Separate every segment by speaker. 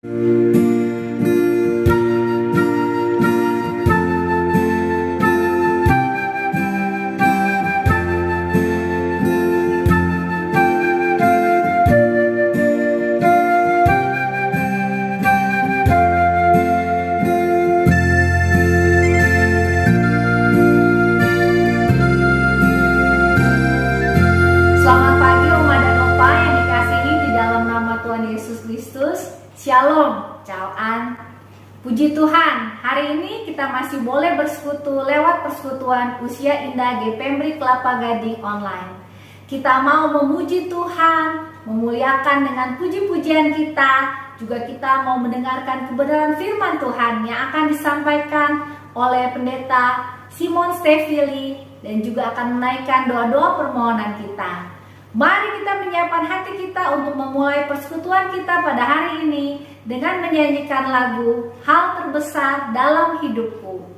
Speaker 1: Selamat pagi Oma dan Opa yang dikasihi di dalam nama Tuhan Yesus Kristus. Shalom, Caoan. Puji Tuhan, hari ini kita masih boleh bersekutu lewat persekutuan Usia Indah GPMRI Kelapa Gading online. Kita mau memuji Tuhan, memuliakan dengan puji-pujian kita. Juga kita mau mendengarkan kebenaran firman Tuhan yang akan disampaikan oleh Pendeta Simon Stevili dan juga akan menaikkan doa-doa permohonan kita. Mari kita menyiapkan hati kita untuk memulai persekutuan kita pada hari ini dengan menyanyikan lagu Hal Terbesar Dalam Hidupku.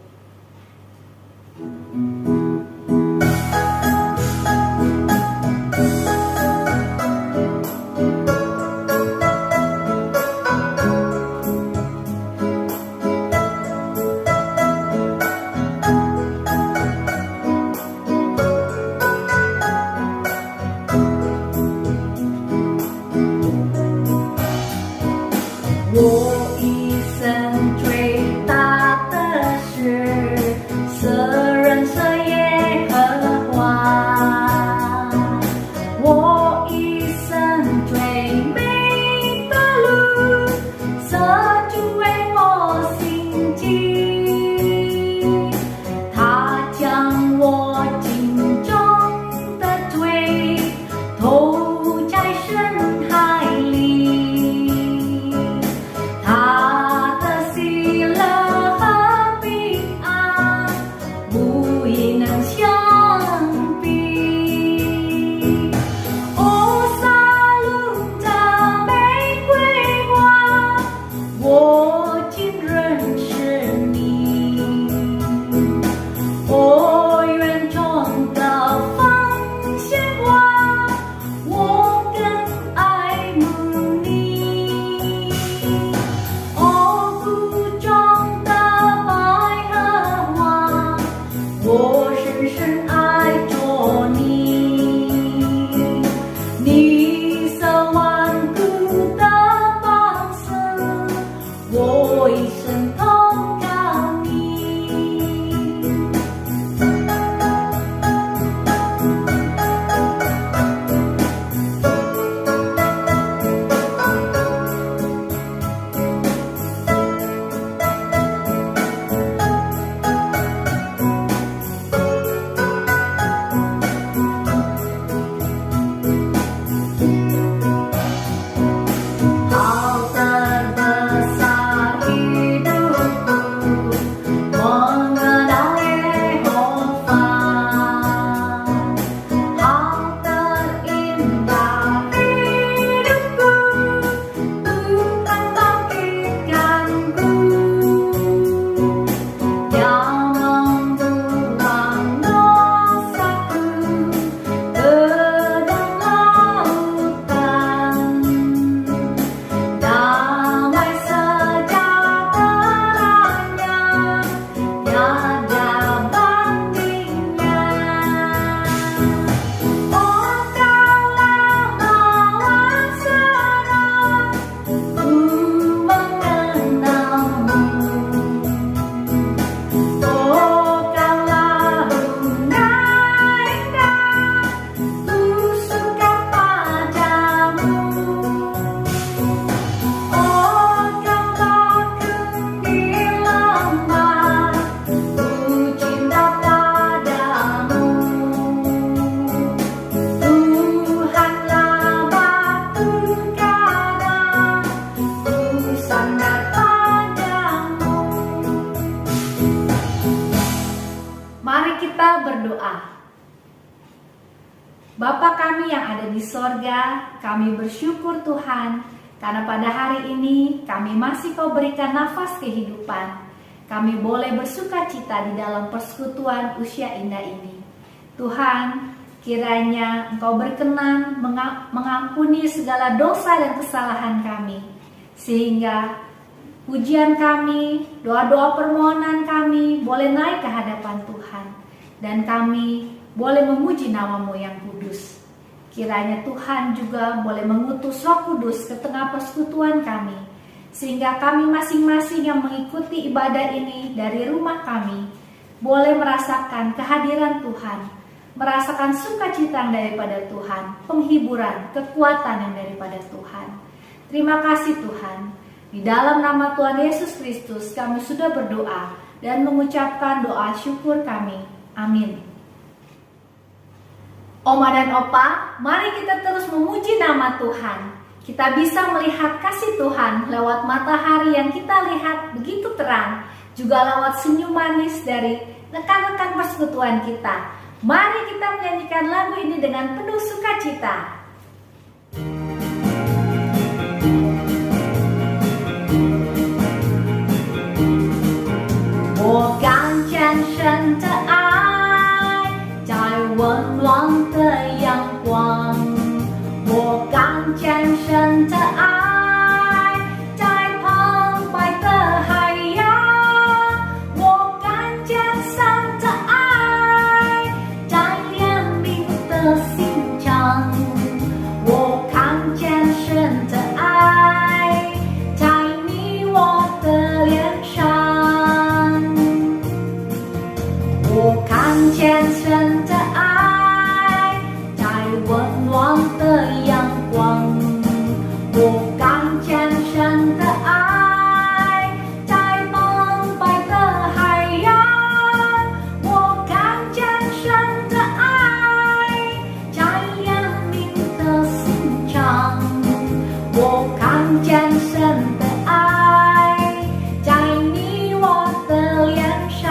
Speaker 1: Bapa kami yang ada di sorga, kami bersyukur Tuhan, karena pada hari ini kami masih Kau berikan nafas kehidupan. Kami boleh bersuka cita di dalam persekutuan usia indah ini. Tuhan, kiranya Engkau berkenan mengampuni segala dosa dan kesalahan kami, sehingga pujian kami, doa-doa permohonan kami boleh naik ke hadapan Tuhan, dan kami boleh memuji nama-Mu yang kudus. Kiranya Tuhan juga boleh mengutus Roh Kudus ke tengah persekutuan kami, sehingga kami masing-masing yang mengikuti ibadah ini dari rumah kami boleh merasakan kehadiran Tuhan, merasakan sukacita yang daripada Tuhan, penghiburan, kekuatan yang daripada Tuhan. Terima kasih Tuhan. Di dalam nama Tuhan Yesus Kristus kami sudah berdoa dan mengucapkan doa syukur kami. Amin. Oma dan Opa, mari kita terus memuji nama Tuhan. Kita bisa melihat kasih Tuhan lewat matahari yang kita lihat begitu terang, juga lewat senyum manis dari rekan-rekan persekutuan kita. Mari kita menyanyikan lagu ini dengan penuh sukacita. 我看见神的爱在温暖的阳光，我看见神的爱在澎湃的海洋，我看见神的爱在怜悯的心肠，我看见神的爱在你我的脸上。我看见神的爱在温暖的阳光，我看见神的爱在澎湃的海洋，我看见神的爱在怜悯的心肠，我看见神的爱在你我的脸上。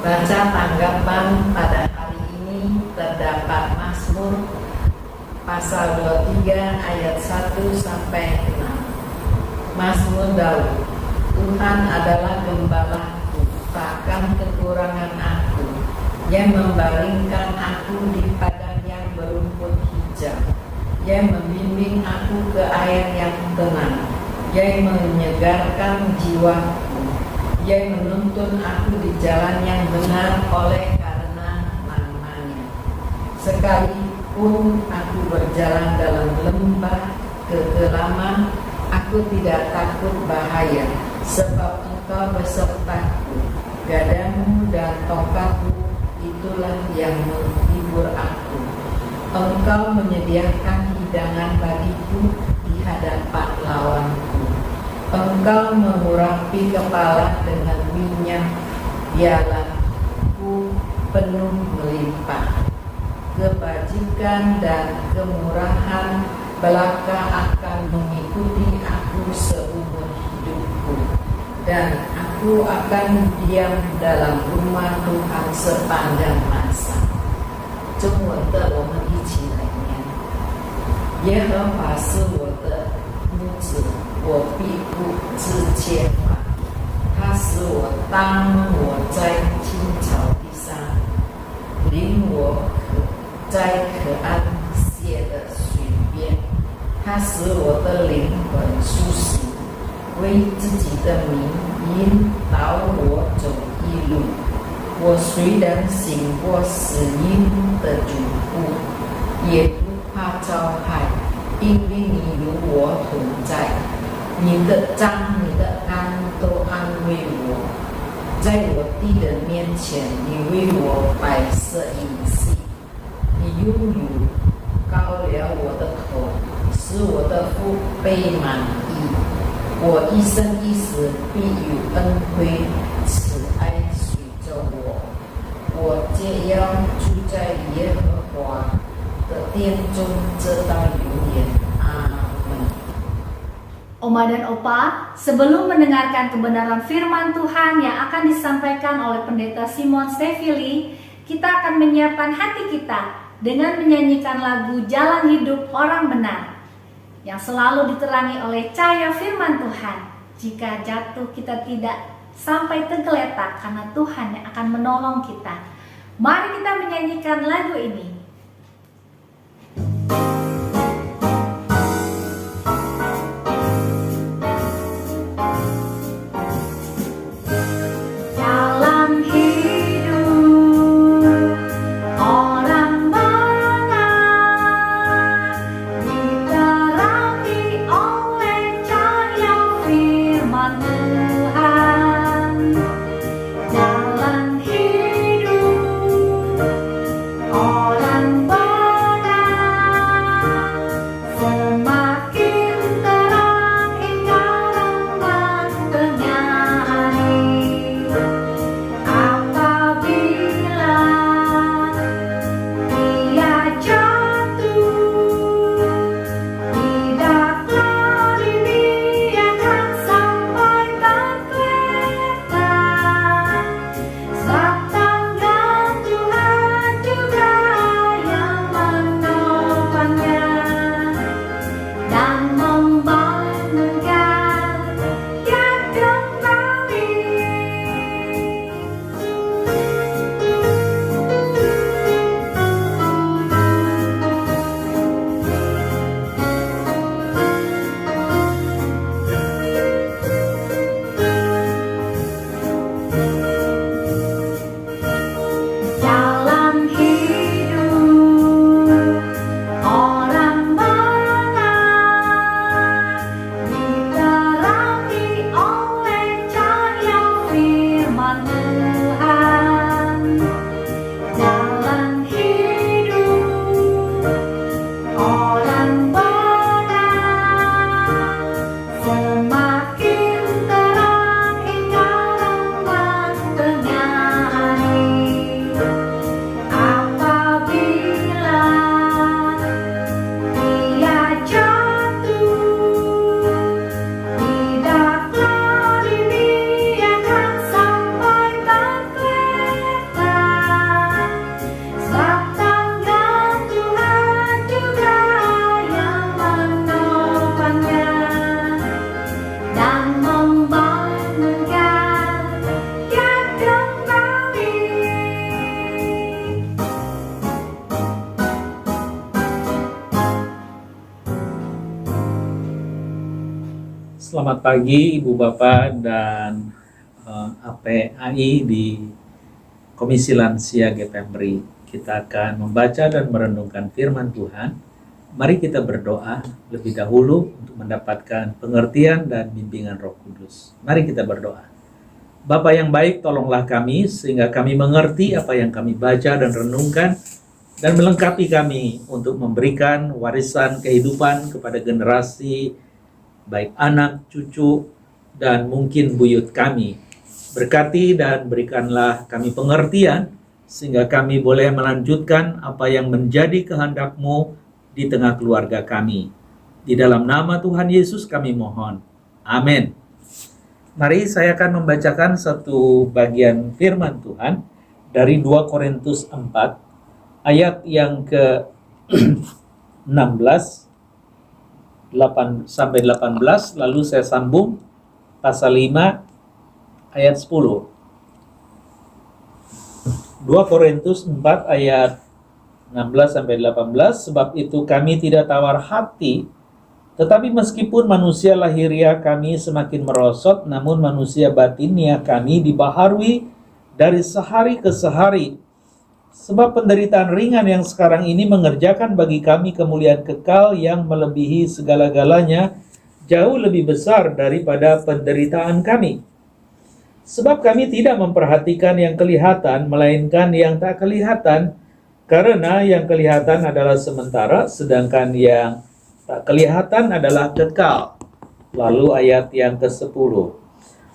Speaker 2: Baca tanggapan pada hari ini terdapat Mazmur pasal 23 ayat 1 sampai 6. Mazmur Daud. Tuhan adalah gembalaku, takkan kekurangan aku, yang membaringkan aku di padang yang berumput hijau, yang membimbing aku ke air yang tenang, yang menyegarkan jiwaku. Ia menuntun aku di jalan yang benar oleh karena nama-Nya. Sekalipun aku berjalan dalam lembah kegelaman, aku tidak takut bahaya, sebab Engkau besertaku. Gadamu dan tongkatmu itulah yang menghibur aku. Engkau menyediakan hidangan bagiku di hadapan lawanku. Engkau mengurapi kepala dengan minyak, pialaku penuh melimpah. Kebajikan dan kemurahan belaka akan mengikuti aku seumur hidupku, dan aku akan diam dalam rumah Tuhan sepanjang masa. 中文的我们一起来念。耶和华是我的牧者，我必不致缺乏。他使我当我在青草地上，领我在可安歇的水边。他使我的灵魂苏醒，为自己的名引导我走义路。我虽然行过死荫的阻步，也不怕遭害，因为你与我同在。你的杖、你的竿都安慰我。在我敌人面前，你为我摆设筵席。你用油膏了我的头，使我的腹背满溢。我一生一世必有恩惠慈爱随着我。我皆要住在耶和华的殿中，直到永远。阿门。
Speaker 1: Oma dan Opa, sebelum mendengarkan kebenaran firman Tuhan yang akan disampaikan oleh Pendeta Simon Stevili, kita akan menyiapkan hati kita dengan menyanyikan lagu Jalan Hidup Orang Benar yang selalu diterangi oleh cahaya firman Tuhan. Jika jatuh, kita tidak sampai tergeletak karena Tuhan yang akan menolong kita. Mari kita menyanyikan lagu ini.
Speaker 3: Selamat pagi Ibu Bapak dan APAI di Komisi Lansia GPMRI. Kita akan membaca dan merenungkan firman Tuhan. Mari kita berdoa lebih dahulu untuk mendapatkan pengertian dan bimbingan Roh Kudus. Mari kita berdoa. Bapa yang baik, tolonglah kami sehingga kami mengerti apa yang kami baca dan renungkan, dan melengkapi kami untuk memberikan warisan kehidupan kepada generasi baik anak, cucu, dan mungkin buyut kami. Berkati dan berikanlah kami pengertian sehingga kami boleh melanjutkan apa yang menjadi kehendak-Mu di tengah keluarga kami. Di dalam nama Tuhan Yesus kami mohon. Amin. Mari saya akan membacakan satu bagian firman Tuhan dari 2 Korintus 4 ayat yang ke-16 sampai 18, lalu saya sambung pasal 5 ayat 10. 2 Korintus 4 ayat 16 sampai 18, sebab itu kami tidak tawar hati, tetapi meskipun manusia lahiriah kami semakin merosot, namun manusia batiniah kami dibaharui dari sehari ke sehari. Sebab penderitaan ringan yang sekarang ini mengerjakan bagi kami kemuliaan kekal yang melebihi segala-galanya, jauh lebih besar daripada penderitaan kami. Sebab kami tidak memperhatikan yang kelihatan, melainkan yang tak kelihatan, karena yang kelihatan adalah sementara, sedangkan yang tak kelihatan adalah kekal. Lalu ayat yang ke-10.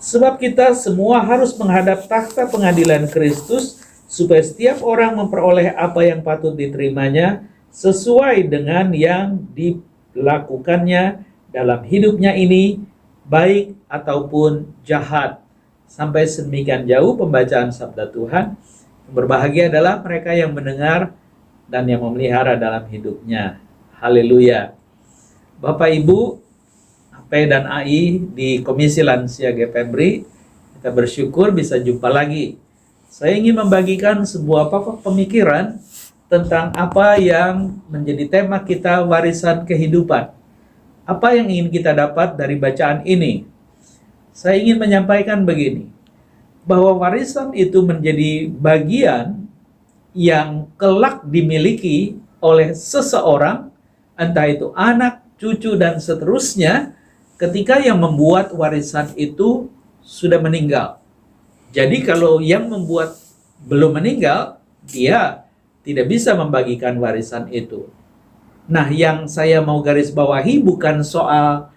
Speaker 3: Sebab kita semua harus menghadap takhta pengadilan Kristus, supaya setiap orang memperoleh apa yang patut diterimanya sesuai dengan yang dilakukannya dalam hidupnya ini, baik ataupun jahat. Sampai sedemikian jauh pembacaan sabda Tuhan. Berbahagia adalah mereka yang mendengar dan yang memelihara dalam hidupnya. Haleluya. Bapak Ibu AP dan AI di Komisi Lansia GPMRI, kita bersyukur bisa jumpa lagi. Saya ingin membagikan sebuah pokok pemikiran tentang apa yang menjadi tema kita, warisan kehidupan. Apa yang ingin kita dapat dari bacaan ini? Saya ingin menyampaikan begini, bahwa warisan itu menjadi bagian yang kelak dimiliki oleh seseorang, entah itu anak, cucu, dan seterusnya, ketika yang membuat warisan itu sudah meninggal. Jadi kalau yang membuat belum meninggal, dia tidak bisa membagikan warisan itu. Nah, yang saya mau garis bawahi bukan soal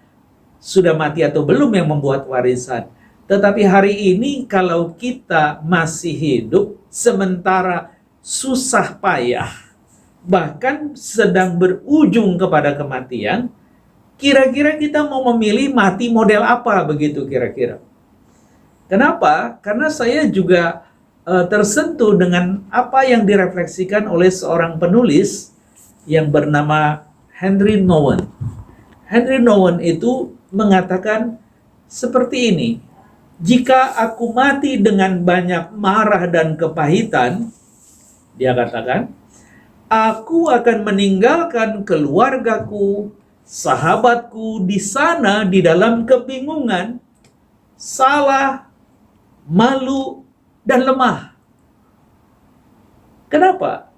Speaker 3: sudah mati atau belum yang membuat warisan. Tetapi hari ini kalau kita masih hidup, sementara susah payah, bahkan sedang berujung kepada kematian, kira-kira kita mau memilih mati model apa begitu kira-kira? Kenapa? Karena saya juga tersentuh dengan apa yang direfleksikan oleh seorang penulis yang bernama Henry Nouwen. Henry Nouwen itu mengatakan seperti ini, jika aku mati dengan banyak marah dan kepahitan, dia katakan, aku akan meninggalkan keluargaku, sahabatku di sana di dalam kebingungan, salah, malu, dan lemah. Kenapa?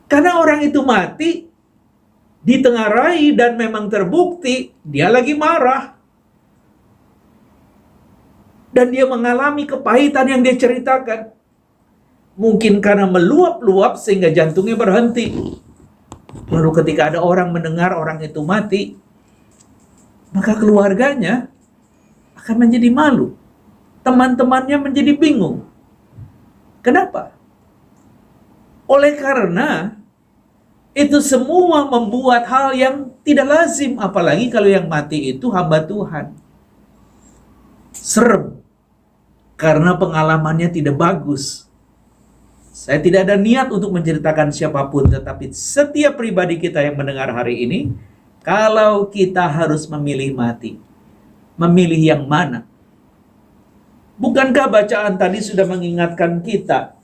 Speaker 3: Karena orang itu mati ditengarai dan memang terbukti dia lagi marah. Dan dia mengalami kepahitan yang dia ceritakan. Mungkin karena meluap-luap sehingga jantungnya berhenti. Lalu ketika ada orang mendengar orang itu mati, maka keluarganya akan menjadi malu. Teman-temannya menjadi bingung. Kenapa? Oleh karena itu semua membuat hal yang tidak lazim, apalagi kalau yang mati itu hamba Tuhan. Serem, karena pengalamannya tidak bagus. Saya tidak ada niat untuk menceritakan siapapun, tetapi setiap pribadi kita yang mendengar hari ini, kalau kita harus memilih mati, memilih yang mana? Bukankah bacaan tadi sudah mengingatkan kita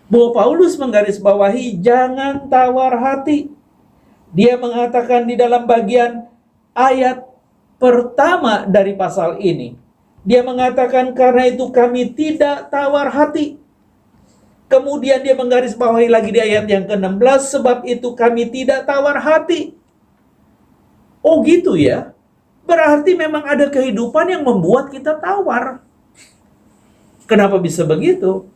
Speaker 3: bahwa Paulus menggarisbawahi jangan tawar hati. Dia mengatakan di dalam bagian ayat pertama dari pasal ini, Dia mengatakan karena itu kami tidak tawar hati. Kemudian dia menggarisbawahi lagi di ayat yang ke-16, sebab itu kami tidak tawar hati. Oh gitu ya. Berarti memang ada kehidupan yang membuat kita tawar. Kenapa bisa begitu?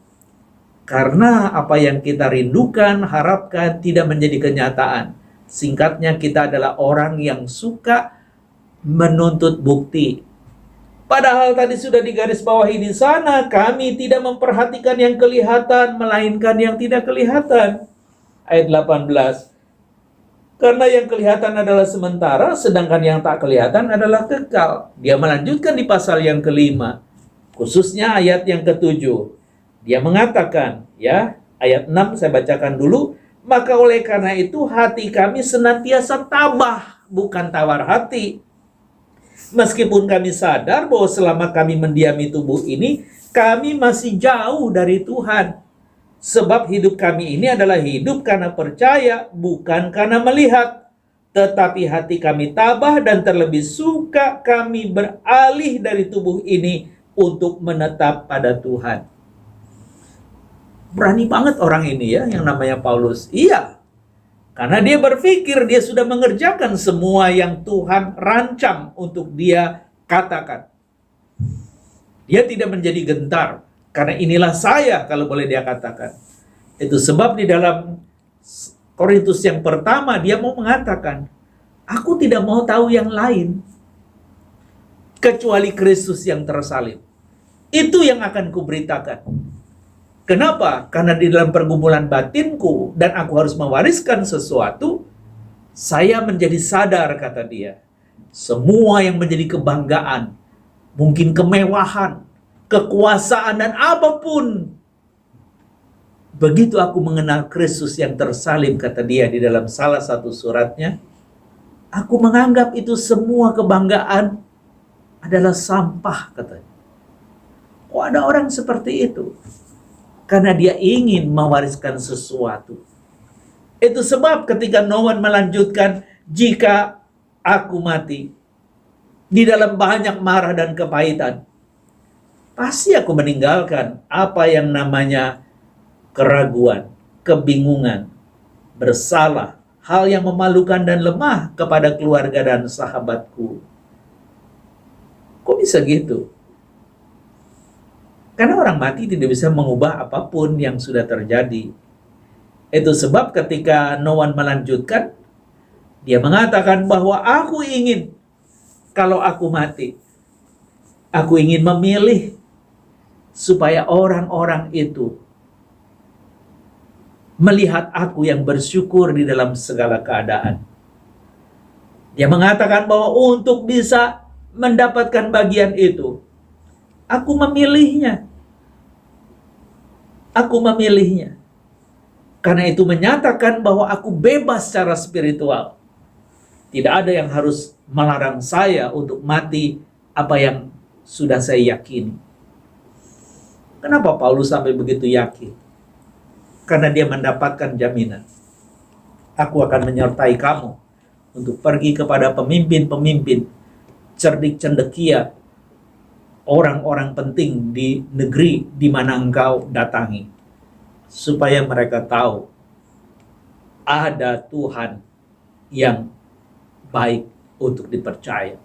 Speaker 3: Karena apa yang kita rindukan, harapkan tidak menjadi kenyataan. Singkatnya, kita adalah orang yang suka menuntut bukti. Padahal tadi sudah digarisbawahi di sana, kami tidak memperhatikan yang kelihatan, melainkan yang tidak kelihatan. Ayat 18. Karena yang kelihatan adalah sementara, sedangkan yang tak kelihatan adalah kekal. Dia melanjutkan di pasal yang kelima, khususnya ayat yang ke-7. Dia mengatakan, ya, ayat 6 saya bacakan dulu. Maka oleh karena itu hati kami senantiasa tabah, bukan tawar hati. Meskipun kami sadar bahwa selama kami mendiami tubuh ini, kami masih jauh dari Tuhan. Sebab hidup kami ini adalah hidup karena percaya, bukan karena melihat. Tetapi hati kami tabah dan terlebih suka kami beralih dari tubuh ini untuk menetap pada Tuhan. Berani banget orang ini ya, yang namanya Paulus. Iya, karena dia berpikir dia sudah mengerjakan semua yang Tuhan rancang untuk dia katakan. Dia tidak menjadi gentar, karena inilah saya, kalau boleh dia katakan. Itu sebab di dalam Korintus yang pertama dia mau mengatakan, aku tidak mau tahu yang lain kecuali Kristus yang tersalib. Itu yang akan kuberitakan. Kenapa? Karena di dalam pergumulan batinku dan aku harus mewariskan sesuatu, saya menjadi sadar, kata dia, semua yang menjadi kebanggaan, mungkin kemewahan, kekuasaan dan apapun, begitu aku mengenal Kristus yang tersalib, kata dia di dalam salah satu suratnya, aku menganggap itu semua kebanggaan adalah sampah, katanya. Kok ada orang seperti itu? Karena dia ingin mewariskan sesuatu. Itu sebab ketika Noah melanjutkan, jika aku mati di dalam banyak marah dan kepahitan, pasti aku meninggalkan apa yang namanya keraguan, kebingungan, bersalah, hal yang memalukan dan lemah kepada keluarga dan sahabatku. Kok bisa gitu? Karena orang mati tidak bisa mengubah apapun yang sudah terjadi. Itu sebab ketika Noah melanjutkan, dia mengatakan bahwa aku ingin, kalau aku mati, aku ingin memilih supaya orang-orang itu melihat aku yang bersyukur di dalam segala keadaan. Dia mengatakan bahwa untuk bisa mendapatkan bagian itu, aku memilihnya. Aku memilihnya. Karena itu menyatakan bahwa aku bebas secara spiritual. Tidak ada yang harus melarang saya untuk mati apa yang sudah saya yakini. Kenapa Paulus sampai begitu yakin? Karena dia mendapatkan jaminan. Aku akan menyertai kamu untuk pergi kepada pemimpin-pemimpin, cerdik cendekia, orang-orang penting di negeri di mana engkau datangi, supaya mereka tahu ada Tuhan yang baik untuk dipercaya.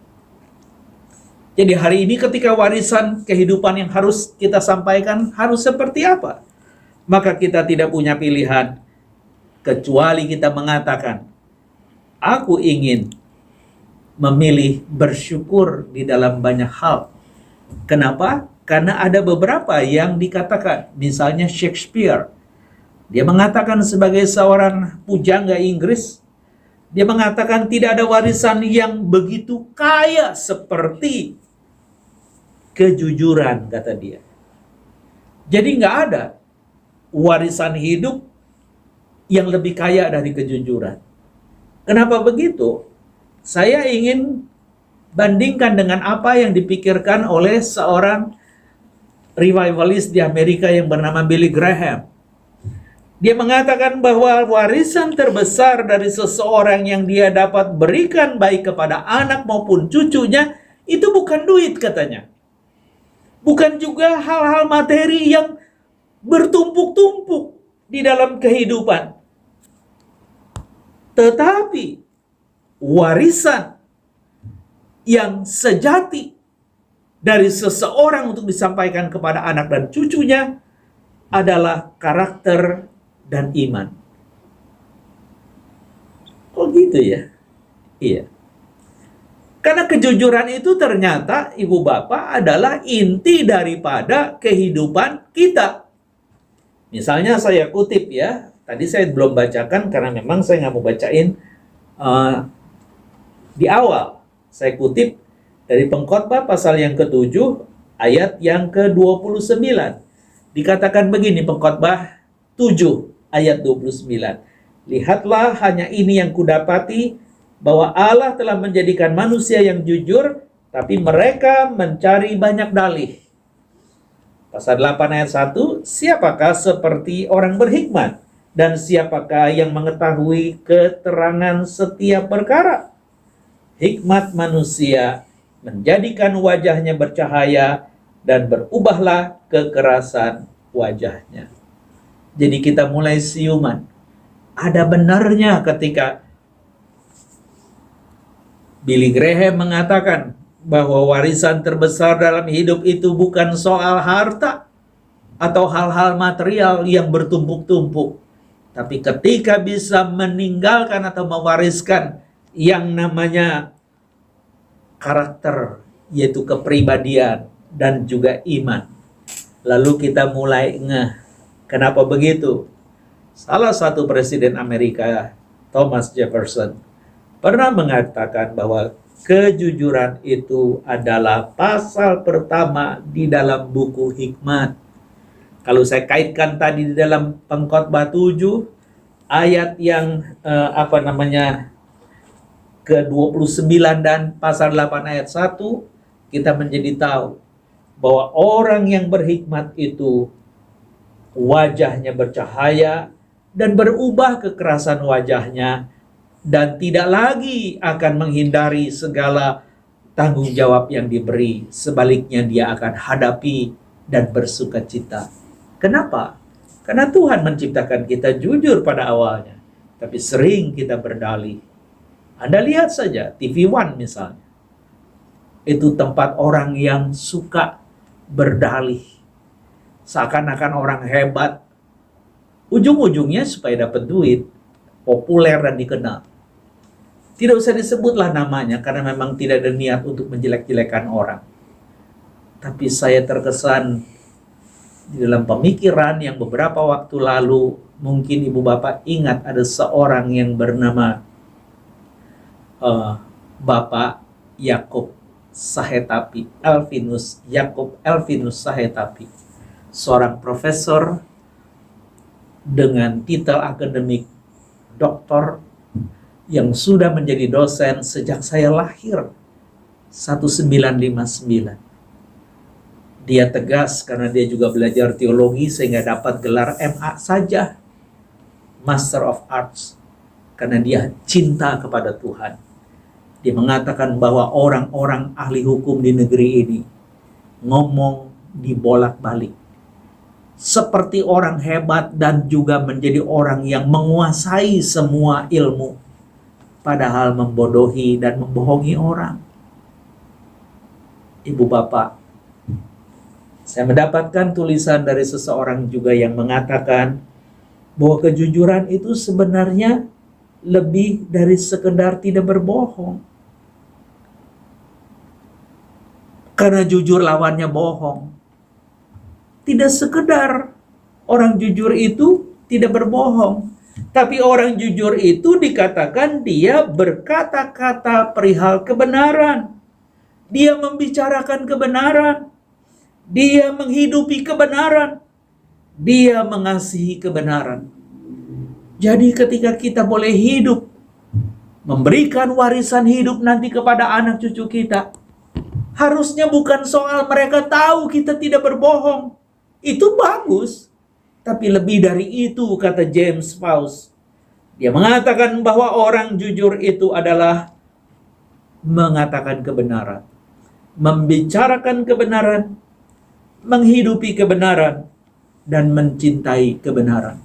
Speaker 3: Jadi hari ini ketika warisan kehidupan yang harus kita sampaikan harus seperti apa? Maka kita tidak punya pilihan kecuali kita mengatakan, aku ingin memilih bersyukur di dalam banyak hal. Kenapa? Karena ada beberapa yang dikatakan, misalnya Shakespeare. Dia mengatakan sebagai seorang pujangga Inggris, dia mengatakan tidak ada warisan yang begitu kaya seperti kejujuran, kata dia. Jadi nggak ada warisan hidup yang lebih kaya dari kejujuran. Kenapa begitu? Saya ingin bandingkan dengan apa yang dipikirkan oleh seorang revivalist di Amerika yang bernama Billy Graham. Dia mengatakan bahwa warisan terbesar dari seseorang yang dia dapat berikan baik kepada anak maupun cucunya itu bukan duit, katanya. bukan juga hal-hal materi yang bertumpuk-tumpuk di dalam kehidupan. Tetapi warisan yang sejati dari seseorang untuk disampaikan kepada anak dan cucunya adalah karakter dan iman. Oh gitu ya? Iya. Karena kejujuran itu ternyata ibu bapak adalah inti daripada kehidupan kita. Misalnya saya kutip ya, tadi saya belum bacakan karena memang saya nggak mau bacain di awal. Saya kutip dari Pengkhotbah pasal yang ke-7 ayat yang ke-29. Dikatakan begini, Pengkhotbah 7 ayat 29. Lihatlah, hanya ini yang kudapati, bahwa Allah telah menjadikan manusia yang jujur, tapi mereka mencari banyak dalih. Pasal 8 ayat 1, siapakah seperti orang berhikmat? Dan siapakah yang mengetahui keterangan setiap perkara? Hikmat manusia menjadikan wajahnya bercahaya, dan berubahlah kekerasan wajahnya. Jadi kita mulai siuman. Ada benarnya ketika Billy Graham mengatakan bahwa warisan terbesar dalam hidup itu bukan soal harta atau hal-hal material yang bertumpuk-tumpuk, tapi ketika bisa meninggalkan atau mewariskan yang namanya karakter, yaitu kepribadian dan juga iman. Lalu kita mulai ngeh, kenapa begitu? Salah satu presiden Amerika, Thomas Jefferson, pernah mengatakan bahwa kejujuran itu adalah pasal pertama di dalam buku hikmat. Kalau saya kaitkan tadi di dalam Pengkhotbah 7 ayat yang ke-29 dan pasal 8 ayat 1, kita menjadi tahu bahwa orang yang berhikmat itu wajahnya bercahaya dan berubah kekerasan wajahnya, dan tidak lagi akan menghindari segala tanggung jawab yang diberi. Sebaliknya dia akan hadapi dan bersukacita. Kenapa? Karena Tuhan menciptakan kita jujur pada awalnya, tapi sering kita berdalih. Anda lihat saja TV One misalnya. Itu tempat orang yang suka berdalih. Seakan-akan orang hebat. Ujung-ujungnya supaya dapat duit, populer dan dikenal. Tidak usah disebutlah namanya karena memang tidak ada niat untuk menjelek-jelekan orang. Tapi saya terkesan di dalam pemikiran yang beberapa waktu lalu, mungkin ibu bapak ingat ada seorang yang bernama Bapak Yakub Sahetapi, Yakub Elvinus Sahetapi, seorang profesor dengan titel akademik doktor yang sudah menjadi dosen sejak saya lahir 1959. Dia tegas karena dia juga belajar teologi sehingga dapat gelar MA saja, Master of Arts, karena dia cinta kepada Tuhan. Dia mengatakan bahwa orang-orang ahli hukum di negeri ini ngomong dibolak-balik seperti orang hebat dan juga menjadi orang yang menguasai semua ilmu, padahal membodohi dan membohongi orang. Ibu bapak, saya mendapatkan tulisan dari seseorang juga yang mengatakan bahwa kejujuran itu sebenarnya lebih dari sekedar tidak berbohong. Karena jujur lawannya bohong. Tidak sekedar orang jujur itu tidak berbohong, tapi orang jujur itu dikatakan dia berkata-kata perihal kebenaran. Dia membicarakan kebenaran. Dia menghidupi kebenaran. Dia mengasihi kebenaran. Jadi ketika kita boleh hidup, memberikan warisan hidup nanti kepada anak cucu kita, harusnya bukan soal mereka tahu kita tidak berbohong. Itu bagus. Tapi lebih dari itu, kata James Faust, dia mengatakan bahwa orang jujur itu adalah mengatakan kebenaran, membicarakan kebenaran, menghidupi kebenaran, dan mencintai kebenaran.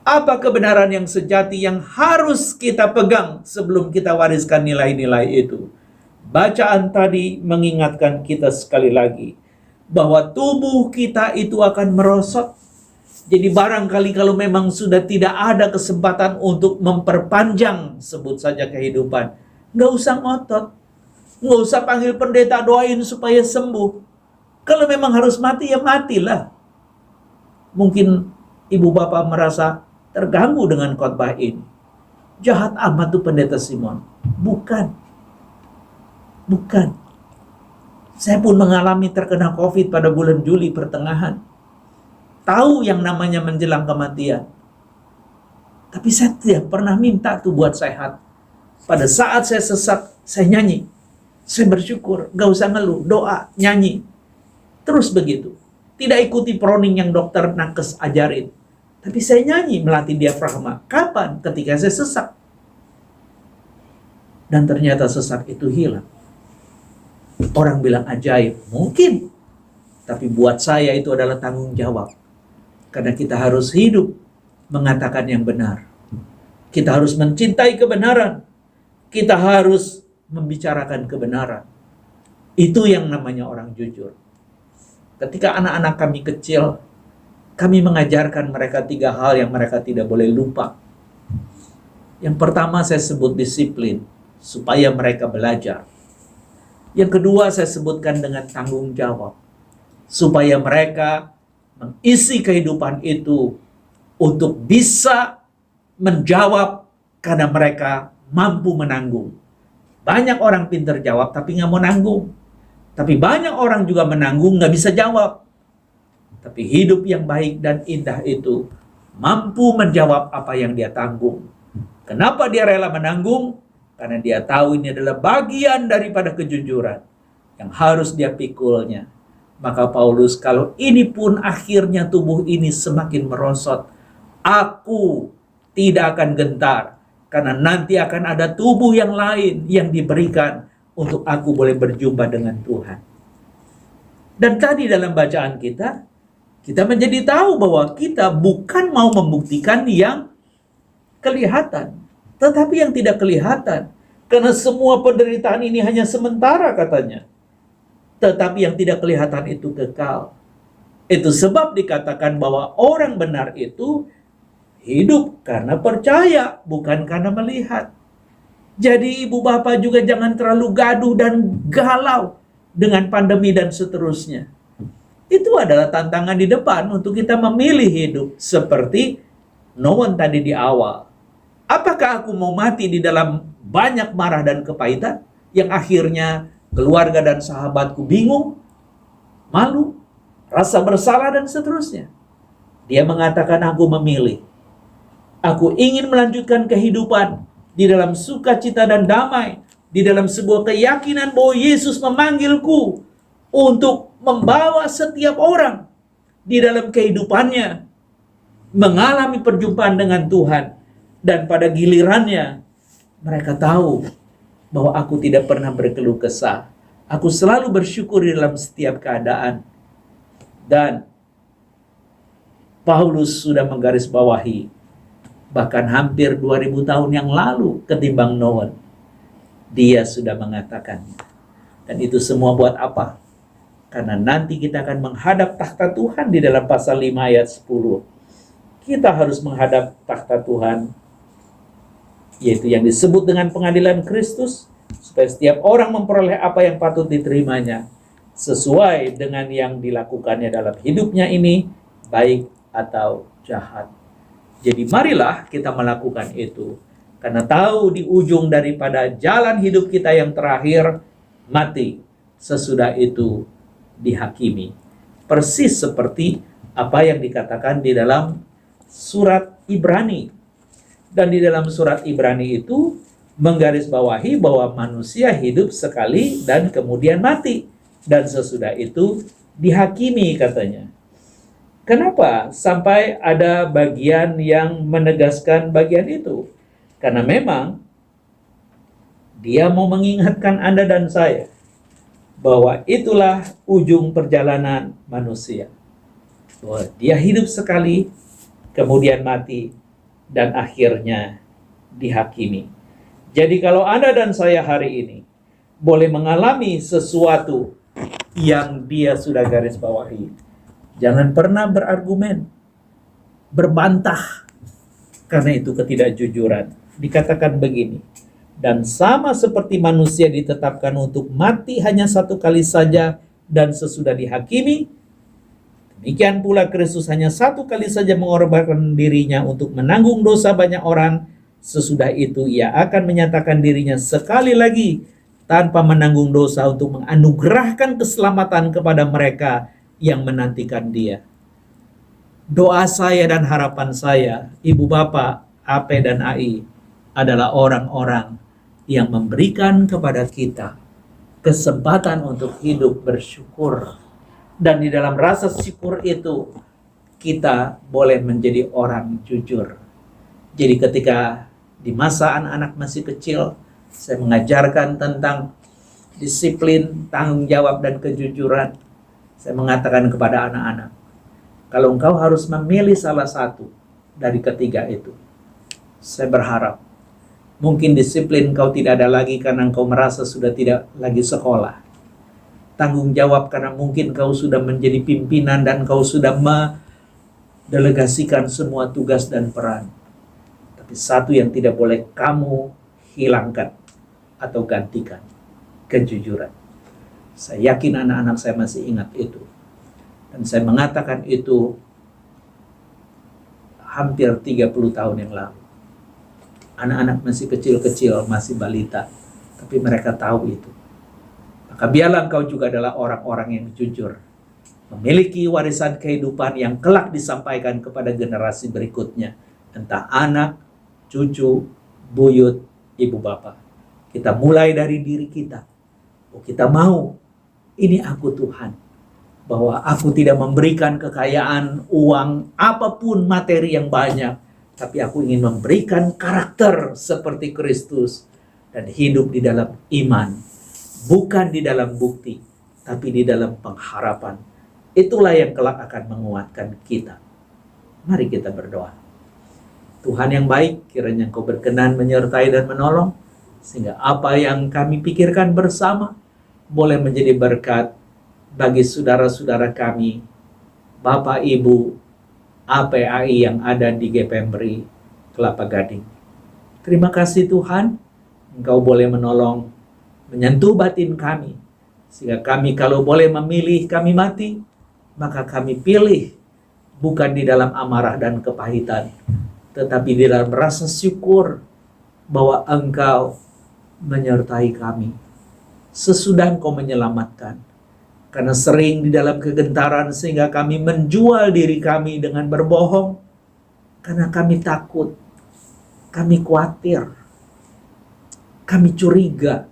Speaker 3: Apa kebenaran yang sejati yang harus kita pegang sebelum kita wariskan nilai-nilai itu? Bacaan tadi mengingatkan kita sekali lagi bahwa tubuh kita itu akan merosot. Jadi barangkali kalau memang sudah tidak ada kesempatan untuk memperpanjang, sebut saja kehidupan, nggak usah ngotot, nggak usah panggil pendeta doain supaya sembuh. Kalau memang harus mati, ya matilah. Mungkin ibu bapak merasa terganggu dengan khotbah ini. Jahat amat tuh pendeta Simon. Bukan. Saya pun mengalami terkena COVID pada bulan Juli pertengahan. Tahu yang namanya menjelang kematian. Tapi saya tidak pernah minta tuh buat sehat. Pada saat saya sesat, saya nyanyi. Saya bersyukur, gak usah ngeluh, doa, nyanyi. Terus begitu. Tidak ikuti proning yang dokter nakes ajarin. Tapi saya nyanyi, melatih diafragma. Kapan? Ketika saya sesak. Dan ternyata sesak itu hilang. Orang bilang ajaib. Mungkin. Tapi buat saya itu adalah tanggung jawab. Karena kita harus hidup mengatakan yang benar. Kita harus mencintai kebenaran. Kita harus membicarakan kebenaran. Itu yang namanya orang jujur. Ketika anak-anak kami kecil, kami mengajarkan mereka 3 hal yang mereka tidak boleh lupa. Yang pertama saya sebut disiplin, supaya mereka belajar. Yang kedua saya sebutkan dengan tanggung jawab, supaya mereka mengisi kehidupan itu untuk bisa menjawab karena mereka mampu menanggung. Banyak orang pintar jawab tapi nggak mau nanggung. Tapi banyak orang juga menanggung nggak bisa jawab. Tapi hidup yang baik dan indah itu mampu menjawab apa yang dia tanggung. Kenapa dia rela menanggung? Karena dia tahu ini adalah bagian daripada kejujuran yang harus dia pikulnya. Maka Paulus, kalau ini pun akhirnya tubuh ini semakin merosot, aku tidak akan gentar. Karena nanti akan ada tubuh yang lain yang diberikan untuk aku boleh berjumpa dengan Tuhan. Dan tadi dalam bacaan kita menjadi tahu bahwa kita bukan mau membuktikan yang kelihatan, tetapi yang tidak kelihatan. Karena semua penderitaan ini hanya sementara katanya. Tetapi yang tidak kelihatan itu kekal. Itu sebab dikatakan bahwa orang benar itu hidup karena percaya, bukan karena melihat. Jadi ibu bapak juga jangan terlalu gaduh dan galau dengan pandemi dan seterusnya. Itu adalah tantangan di depan untuk kita memilih hidup seperti Noon tadi di awal. Apakah aku mau mati di dalam banyak marah dan kepahitan yang akhirnya keluarga dan sahabatku bingung, malu, rasa bersalah dan seterusnya? Dia mengatakan aku memilih. Aku ingin melanjutkan kehidupan di dalam sukacita dan damai, di dalam sebuah keyakinan bahwa Yesus memanggilku untuk membawa setiap orang di dalam kehidupannya mengalami perjumpaan dengan Tuhan. Dan pada gilirannya mereka tahu bahwa aku tidak pernah berkeluh kesah. Aku selalu bersyukur di dalam setiap keadaan. Dan Paulus sudah menggarisbawahi bahkan hampir 2000 tahun yang lalu ketimbang Noon. Dia sudah mengatakannya. Dan itu semua buat apa? Karena nanti kita akan menghadap takhta Tuhan di dalam pasal 5 ayat 10. Kita harus menghadap takhta Tuhan, yaitu yang disebut dengan pengadilan Kristus, supaya setiap orang memperoleh apa yang patut diterimanya sesuai dengan yang dilakukannya dalam hidupnya ini, baik atau jahat. Jadi marilah kita melakukan itu, karena tahu di ujung daripada jalan hidup kita yang terakhir, mati. Sesudah itu dihakimi. Persis seperti apa yang dikatakan di dalam surat Ibrani. Dan di dalam surat Ibrani itu menggarisbawahi bahwa manusia hidup sekali dan kemudian mati. Dan sesudah itu dihakimi katanya. Kenapa sampai ada bagian yang menegaskan bagian itu? Karena memang dia mau mengingatkan Anda dan saya bahwa itulah ujung perjalanan manusia. Bahwa dia hidup sekali, kemudian mati, dan akhirnya dihakimi. Jadi kalau Anda dan saya hari ini boleh mengalami sesuatu yang dia sudah garis bawahi, jangan pernah berargumen, berbantah, karena itu ketidakjujuran. Dikatakan begini, dan sama seperti manusia ditetapkan untuk mati hanya satu kali saja dan sesudah dihakimi, demikian pula Kristus hanya satu kali saja mengorbankan dirinya untuk menanggung dosa banyak orang. Sesudah itu ia akan menyatakan dirinya sekali lagi tanpa menanggung dosa untuk menganugerahkan keselamatan kepada mereka yang menantikan dia. Doa saya dan harapan saya, Ibu Bapak, Ape dan Ai, adalah orang-orang yang memberikan kepada kita kesempatan untuk hidup bersyukur. Dan di dalam rasa syukur itu, kita boleh menjadi orang jujur. Jadi ketika di masa anak-anak masih kecil, saya mengajarkan tentang disiplin, tanggung jawab, dan kejujuran. Saya mengatakan kepada anak-anak, kalau engkau harus memilih salah satu dari ketiga itu, saya berharap mungkin disiplin kau tidak ada lagi karena engkau merasa sudah tidak lagi sekolah. Tanggung jawab karena mungkin kau sudah menjadi pimpinan dan kau sudah mendelegasikan semua tugas dan peran. Tapi satu yang tidak boleh kamu hilangkan atau gantikan, kejujuran. Saya yakin anak-anak saya masih ingat itu. Dan saya mengatakan itu hampir 30 tahun yang lalu. Anak-anak masih kecil-kecil, masih balita. Tapi mereka tahu itu. Maka biarlah engkau juga adalah orang-orang yang jujur. Memiliki warisan kehidupan yang kelak disampaikan kepada generasi berikutnya. Entah anak, cucu, buyut, ibu bapak. Kita mulai dari diri kita. Oh, kita mau, ini aku Tuhan. Bahwa aku tidak memberikan kekayaan, uang, apapun materi yang banyak. Tapi aku ingin memberikan karakter seperti Kristus. Dan hidup di dalam iman. Bukan di dalam bukti, tapi di dalam pengharapan. Itulah yang kelak akan menguatkan kita. Mari kita berdoa. Tuhan yang baik, kiranya Engkau berkenan menyertai dan menolong, sehingga apa yang kami pikirkan bersama boleh menjadi berkat bagi saudara-saudara kami, Bapak Ibu, APAI yang ada di GPMBRI Kelapa Gading. Terima kasih Tuhan, Engkau boleh menolong, menyentuh batin kami, sehingga kami kalau boleh memilih kami mati, maka kami pilih bukan di dalam amarah dan kepahitan, tetapi di dalam rasa syukur bahwa Engkau menyertai kami. Sesudah Engkau menyelamatkan. Karena sering di dalam kegentaran sehingga kami menjual diri kami dengan berbohong. Karena kami takut. Kami khawatir. Kami curiga.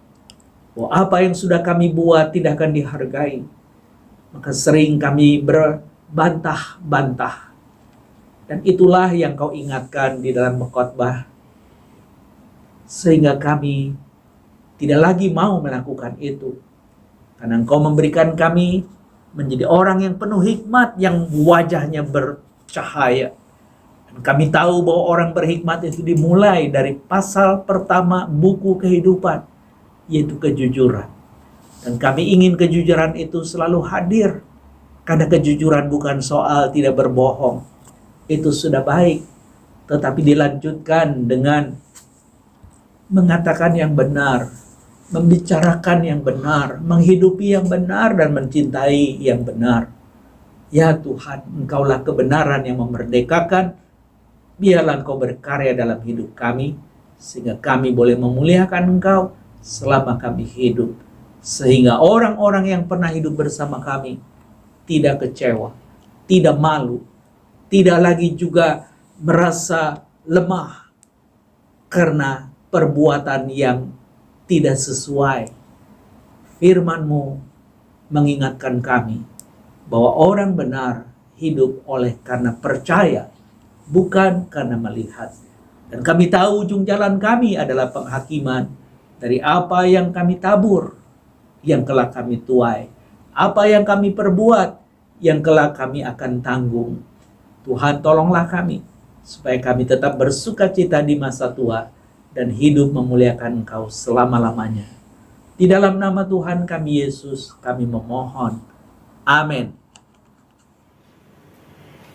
Speaker 3: Bahwa apa yang sudah kami buat tidak akan dihargai. Maka sering kami berbantah-bantah. Dan itulah yang Kau ingatkan di dalam khotbah. Sehingga kami tidak lagi mau melakukan itu. Karena Engkau memberikan kami menjadi orang yang penuh hikmat, yang wajahnya bercahaya. Dan kami tahu bahwa orang berhikmat itu dimulai dari pasal pertama buku kehidupan, yaitu kejujuran. Dan kami ingin kejujuran itu selalu hadir. Karena kejujuran bukan soal tidak berbohong. Itu sudah baik, tetapi dilanjutkan dengan mengatakan yang benar, membicarakan yang benar, menghidupi yang benar, dan mencintai yang benar. Ya Tuhan, Engkaulah kebenaran yang memerdekakan. Biarlah Engkau berkarya dalam hidup kami, sehingga kami boleh memuliakan Engkau selama kami hidup. Sehingga orang-orang yang pernah hidup bersama kami tidak kecewa, tidak malu, tidak lagi juga merasa lemah karena perbuatan yang tidak sesuai. Firman-Mu mengingatkan kami bahwa orang benar hidup oleh karena percaya, bukan karena melihat. Dan kami tahu ujung jalan kami adalah penghakiman dari apa yang kami tabur. yang kelak kami tuai. Apa yang kami perbuat, yang kelak kami akan tanggung. Tuhan, tolonglah kami, supaya kami tetap bersuka cita di masa tua, dan hidup memuliakan Engkau selama-lamanya. Di dalam nama Tuhan kami Yesus, kami memohon. Amin.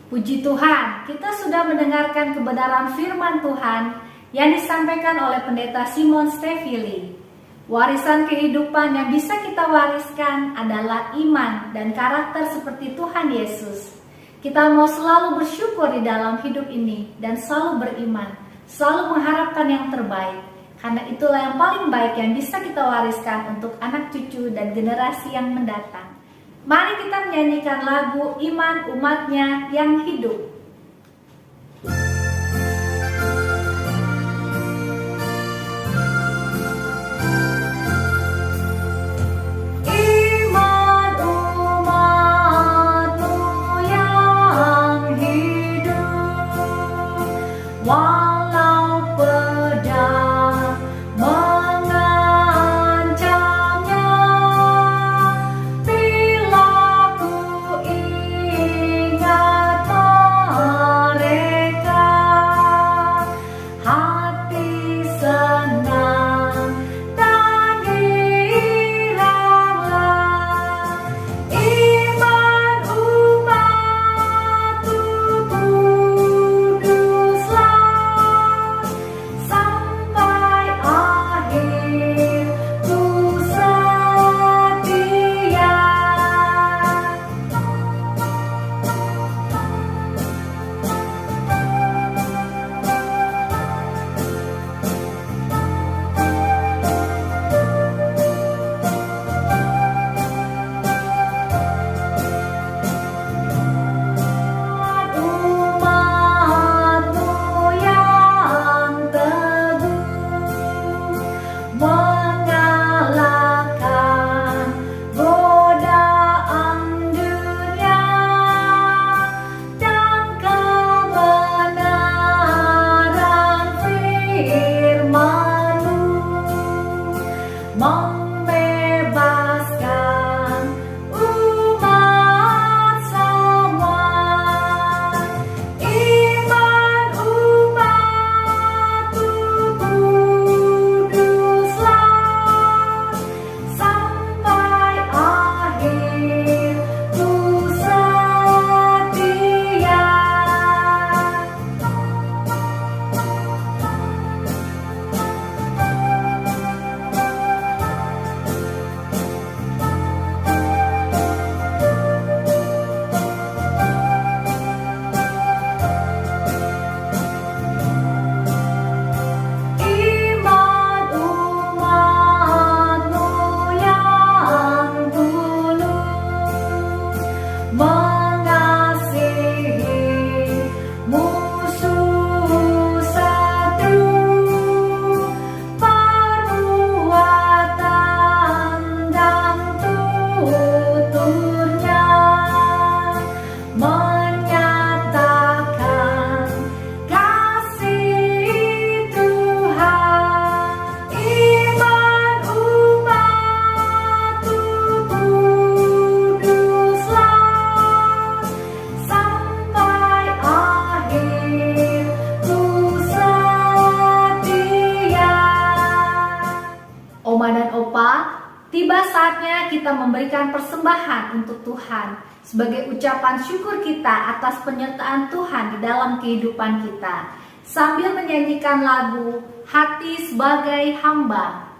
Speaker 1: Puji Tuhan, kita sudah mendengarkan kebenaran firman Tuhan yang disampaikan oleh Pendeta Simon Stevili. Warisan kehidupan yang bisa kita wariskan adalah iman dan karakter seperti Tuhan Yesus. Kita mau selalu bersyukur di dalam hidup ini dan selalu beriman, selalu mengharapkan yang terbaik. Karena itulah yang paling baik yang bisa kita wariskan untuk anak cucu dan generasi yang mendatang. Mari kita menyanyikan lagu Iman Umatnya yang Hidup. Tiba saatnya kita memberikan persembahan untuk Tuhan sebagai ucapan syukur kita atas penyertaan Tuhan di dalam kehidupan kita, sambil menyanyikan lagu Hati Sebagai Hamba.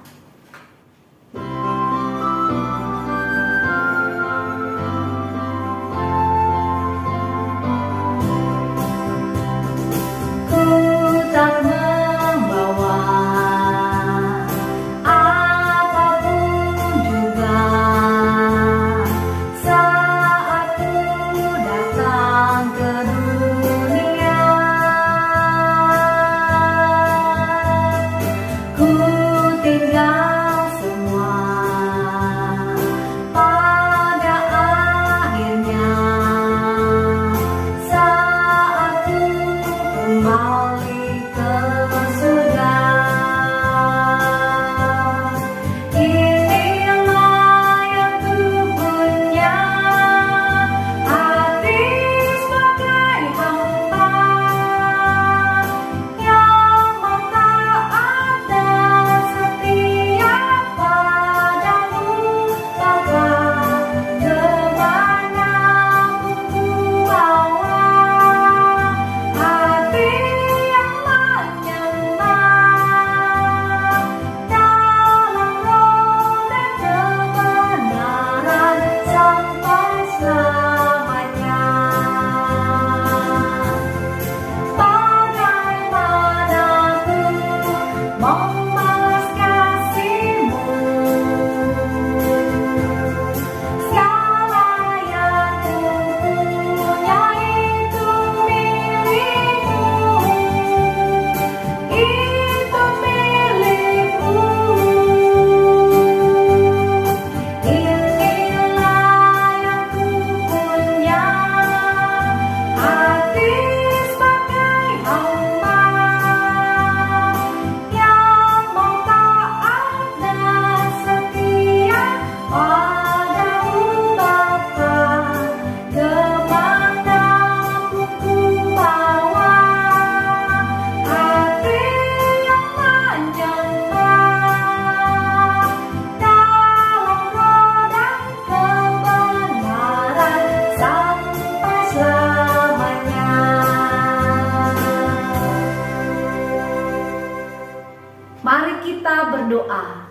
Speaker 1: kita berdoa.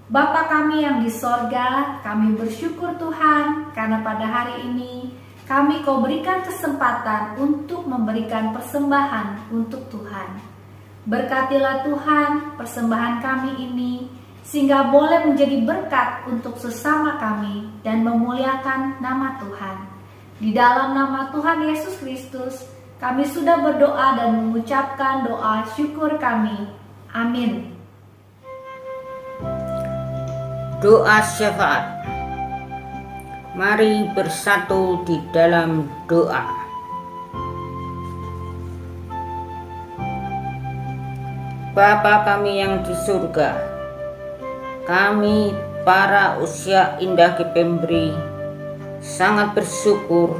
Speaker 1: Bapa kami yang di sorga, kami bersyukur Tuhan karena pada hari ini kami Kau berikan kesempatan untuk memberikan persembahan untuk Tuhan. Berkatilah Tuhan persembahan kami ini, sehingga boleh menjadi berkat untuk sesama kami dan memuliakan nama Tuhan. Di dalam nama Tuhan Yesus Kristus, kami sudah berdoa dan mengucapkan doa syukur kami. Amin.
Speaker 4: Doa syafaat. Mari bersatu di dalam doa. Bapa kami yang di surga, kami para usia indah Kipembri sangat bersyukur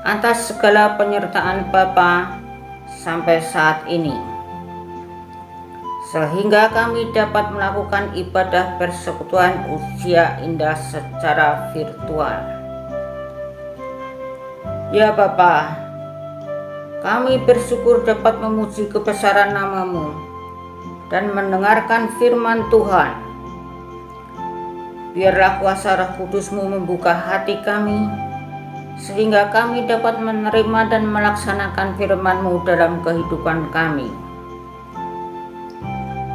Speaker 4: atas segala penyertaan Bapa sampai saat ini, sehingga kami dapat melakukan ibadah persekutuan usia indah secara virtual. Ya Bapa, kami bersyukur dapat memuji kebesaran nama-Mu dan mendengarkan firman Tuhan. Biarlah kuasa Roh Kudus-Mu membuka hati kami, sehingga kami dapat menerima dan melaksanakan firman-Mu dalam kehidupan kami.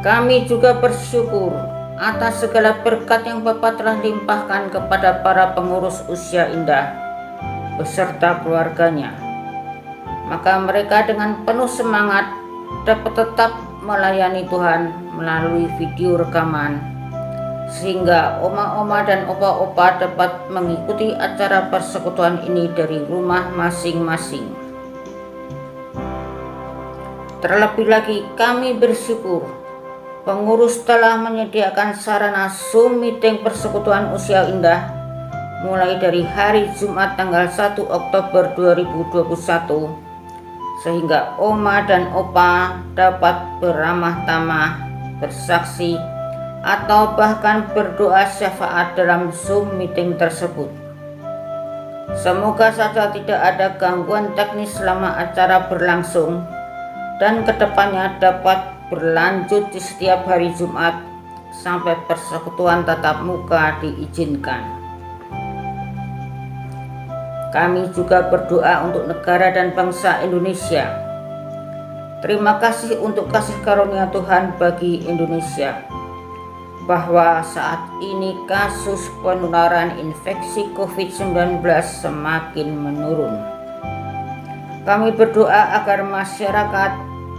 Speaker 4: Kami juga bersyukur atas segala berkat yang Bapa telah limpahkan kepada para pengurus usia indah beserta keluarganya. Maka mereka dengan penuh semangat dapat tetap melayani Tuhan melalui video rekaman, sehingga oma-oma dan opa-opa dapat mengikuti acara persekutuan ini dari rumah masing-masing. Terlebih lagi kami bersyukur pengurus telah menyediakan sarana Zoom meeting persekutuan usia indah mulai dari hari Jumat tanggal 1 Oktober 2021, sehingga oma dan opa dapat beramah tamah, bersaksi, atau bahkan berdoa syafaat dalam Zoom meeting tersebut. Semoga saja tidak ada gangguan teknis selama acara berlangsung dan kedepannya dapat berlanjut di setiap hari Jumat sampai persekutuan tatap muka diizinkan. Kami juga berdoa untuk negara dan bangsa Indonesia. Terima kasih untuk kasih karunia Tuhan bagi Indonesia, bahwa saat ini kasus penularan infeksi COVID-19 semakin menurun. Kami berdoa agar masyarakat,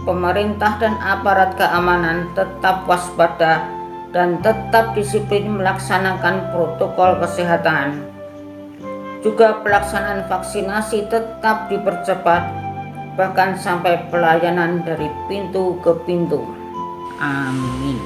Speaker 4: pemerintah dan aparat keamanan tetap waspada dan tetap disiplin melaksanakan protokol kesehatan. Juga pelaksanaan vaksinasi tetap dipercepat, bahkan sampai pelayanan dari pintu ke pintu. Amin.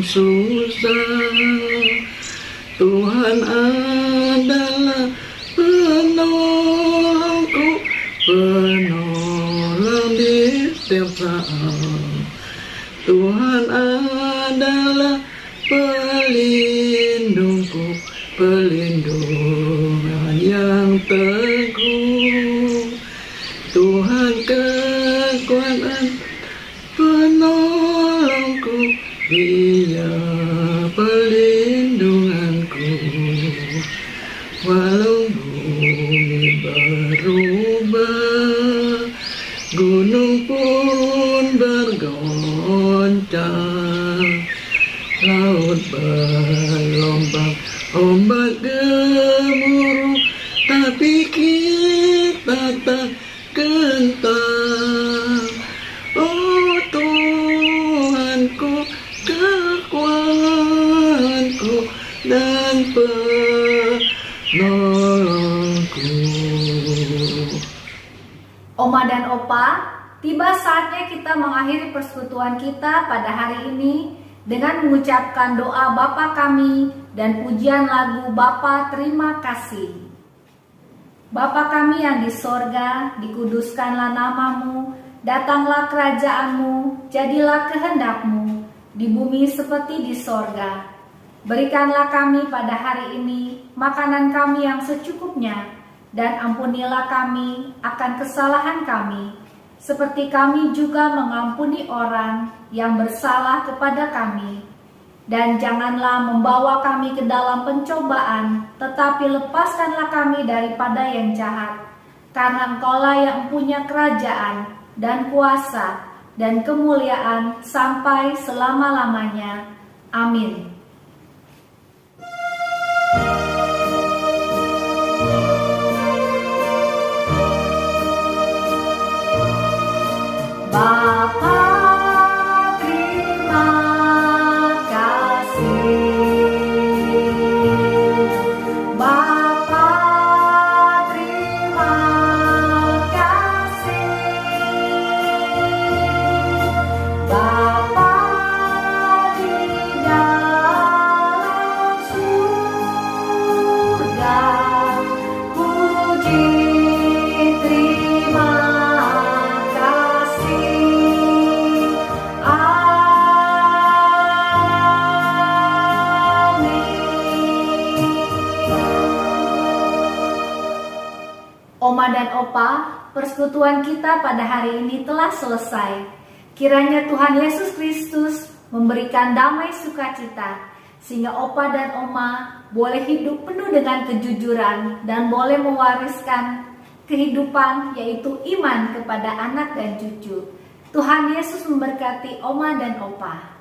Speaker 5: susah. Tuhan adalah penolongku, penolong di setiap saat. Tuhan adalah pelindungku, pelindungan yang teguh. Tuhan kekuatan penolongku, Dia pelindunganku. Walau bumi berubah, gunung pun bergoncang, laut bergelombang, ombak gemuruh, tapi kita tak gentar. Oh Tuhanku, kekuatanku dan penolongku.
Speaker 1: Oma dan Opa, tiba saatnya kita mengakhiri persekutuan kita pada hari ini dengan mengucapkan doa Bapa kami dan pujian lagu Bapa terima kasih. Bapa kami yang di sorga, dikuduskanlah namamu, datanglah kerajaanmu, jadilah kehendakmu, di bumi seperti di sorga. Berikanlah kami pada hari ini makanan kami yang secukupnya, dan ampunilah kami akan kesalahan kami, seperti kami juga mengampuni orang yang bersalah kepada kami. Dan janganlah membawa kami ke dalam pencobaan, tetapi lepaskanlah kami daripada yang jahat. Karena Engkaulah yang mempunyai kerajaan dan kuasa dan kemuliaan sampai selama-lamanya. Amin. Bapa terima kasih, Bapa terima kasih, Bapa di dalam surga, puji terima kasih. Oma dan Opa, persekutuan kita pada hari ini telah selesai. Kiranya Tuhan Yesus Kristus memberikan damai sukacita, sehingga Opa dan Oma boleh hidup penuh dengan kejujuran dan boleh mewariskan kehidupan, yaitu iman kepada anak dan cucu. Tuhan Yesus memberkati Oma dan Opa.